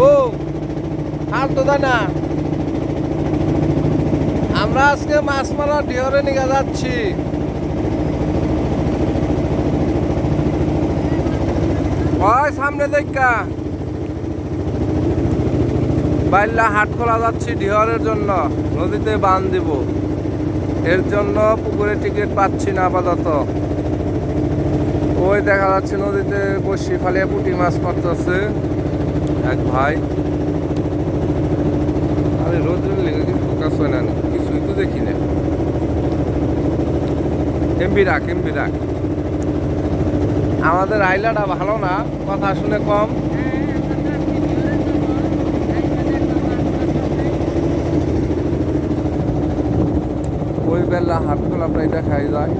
ও আর তো না, আমরা আজকে মাছ মারা ডিহরে নিয়ে যাচ্ছি। ওই সামনে দেখা বাইল্লা হাট খোলা যাচ্ছি ডিহরের জন্য, নদীতে বাঁধ দিব। এর জন্য পুকুরে টিকিট পাচ্ছি না আপাতত। ওই দেখা যাচ্ছে নদীতে বসি ফালিয়া পুঁটি মাছ মারতেছে এক ভাই। আরে রোদের লেগে কি ফোকাস হয় না, কিছুই তো দেখি না। এমবি রাখ, এমবি রাখ। আমাদের আইলাটা ভালো না, কথা শুনে কম। ওই বেলা হাট খোলা প্রায় দেখাই যায়।